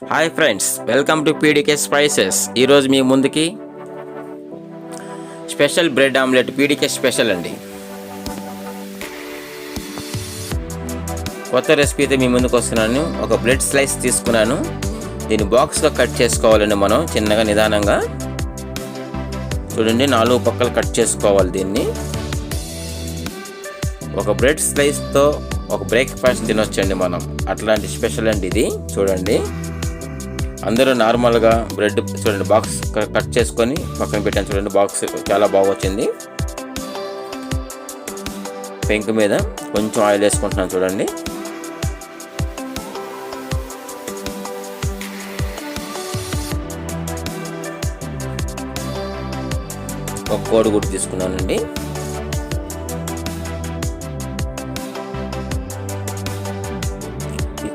Hi friends, welcome to PDK spices. ఈరోజు మీ ముందుకి special bread omelette PDK special అండి. కొత్త రెసిపీతో మీ ముందుకు వస్తున్నాను. ఒక బ్రెడ్ స్లైస్ తీసుకున్నాను. దీన్ని బాక్స్గా కట్ చేసుకోవాలండి. మనం చిన్నగా నిదానంగా చూడండి, 4 పక్కలు కట్ చేసుకోవాలి. దీన్ని ఒక బ్రెడ్ స్లైస్తో ఒక బ్రేక్ఫాస్ట్ తినొచ్చండి మనం. అట్లాంటి స్పెషల్ అండి ఇది. చూడండి, అందరూ నార్మల్గా బ్రెడ్ చూడండి బాక్స్ కట్ చేసుకొని పక్కన పెట్టాను. చూడండి, బాక్స్ చాలా బాగా వచ్చింది. పెంకు మీద కొంచెం ఆయిల్ వేసుకుంటున్నాను. చూడండి, ఒక కోడిగుడ్డు తీసుకున్నానండి.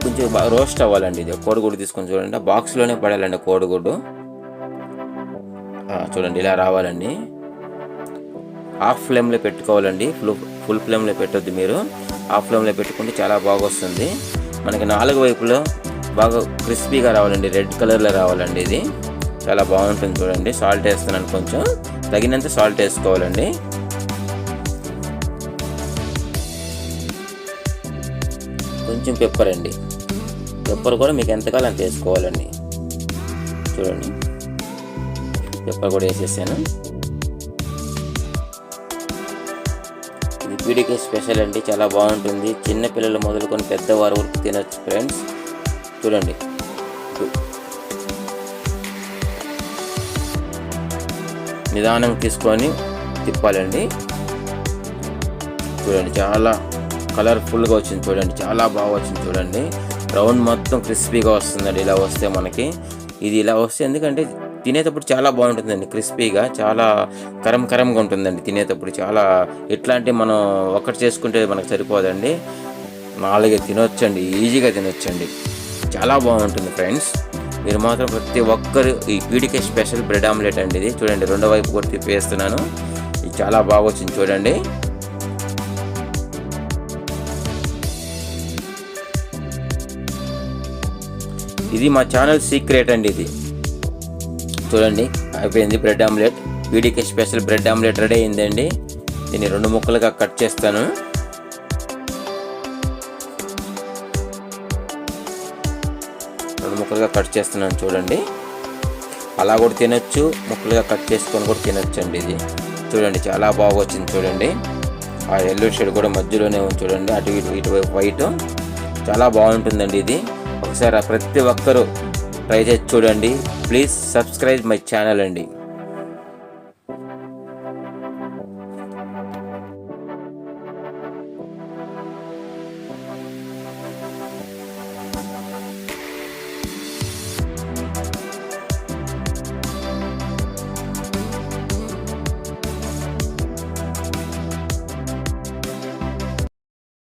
కొంచెం బాగా రోస్ట్ అవ్వాలండి. ఇది కోడిగుడ్డు తీసుకొని చూడండి, బాక్స్లోనే పడాలండి కోడిగుడ్డు. చూడండి, ఇలా రావాలండి. హాఫ్ ఫ్లేమ్లో పెట్టుకోవాలండి. ఫుల్ ఫ్లేమ్లో పెట్టొద్దు మీరు. హాఫ్ ఫ్లేమ్లో పెట్టుకుంటే చాలా బాగా వస్తుంది. మనకి 4 వైపులో బాగా క్రిస్పీగా రావాలండి. రెడ్ కలర్లో రావాలండి. ఇది చాలా బాగుంటుంది. చూడండి, సాల్ట్ వేస్తున్నాను. కొంచెం తగినంత సాల్ట్ వేసుకోవాలండి. కొంచెం పెప్పర్ అండి. పెప్పర్ కూడా మీకు ఎంతకాలం అంత వేసుకోవాలండి. చూడండి, పెప్పర్ కూడా వేసేసాను. ఇది పీడీకే స్పెషల్ అండి. చాలా బాగుంటుంది. చిన్న పిల్లలు మొదలుకొని పెద్దవారు వరకు తినొచ్చు ఫ్రెండ్స్. చూడండి, నిదానం తీసుకొని తిప్పాలండి. చూడండి, చాలా కలర్ఫుల్గా వచ్చింది. చూడండి, చాలా బాగా వచ్చింది. చూడండి, రౌండ్ మొత్తం క్రిస్పీగా వస్తుందండి. ఇలా వస్తే మనకి ఇది ఇలా వస్తే ఎందుకంటే తినేటప్పుడు చాలా బాగుంటుందండి. క్రిస్పీగా చాలా కరంగా ఉంటుందండి తినేటప్పుడు. చాలా ఇట్లాంటి మనం ఒక్కటి చేసుకుంటే మనకు సరిపోదండి. 4 తినొచ్చండి, ఈజీగా తినొచ్చండి. చాలా బాగుంటుంది ఫ్రెండ్స్. మీరు మాత్రం ప్రతి ఒక్కరు ఈ పీడీకే స్పెషల్ బ్రెడ్ ఆమ్లెట్ అండి ఇది. చూడండి, రెండో వైపు కూడా తిప్పేస్తున్నాను. ఇది చాలా బాగా వచ్చింది. చూడండి, ఇది మా ఛానల్ సీక్రెట్ అండి. ఇది చూడండి, అయిపోయింది bread omelette. PDK special bread omelette ready అయిందండి. దీన్ని 2 ముక్కలుగా కట్ చేస్తాను. కట్ చేస్తున్నాను. చూడండి, అలా కూడా తినొచ్చు, ముక్కలుగా కట్ చేసుకొని కూడా తినొచ్చు అండి. ఇది చూడండి, చాలా బాగా వచ్చింది. చూడండి, ఆ ఎల్లో షేడ్ కూడా మధ్యలోనే ఉంది. చూడండి, అటు ఇటువైపు వైట్ చాలా బాగుంటుందండి. ఇది ఒకసారి ప్రతి ఒక్కరూ ట్రై చేసి చూడండి. ప్లీజ్ సబ్స్క్రైబ్ మై ఛానల్ అండి.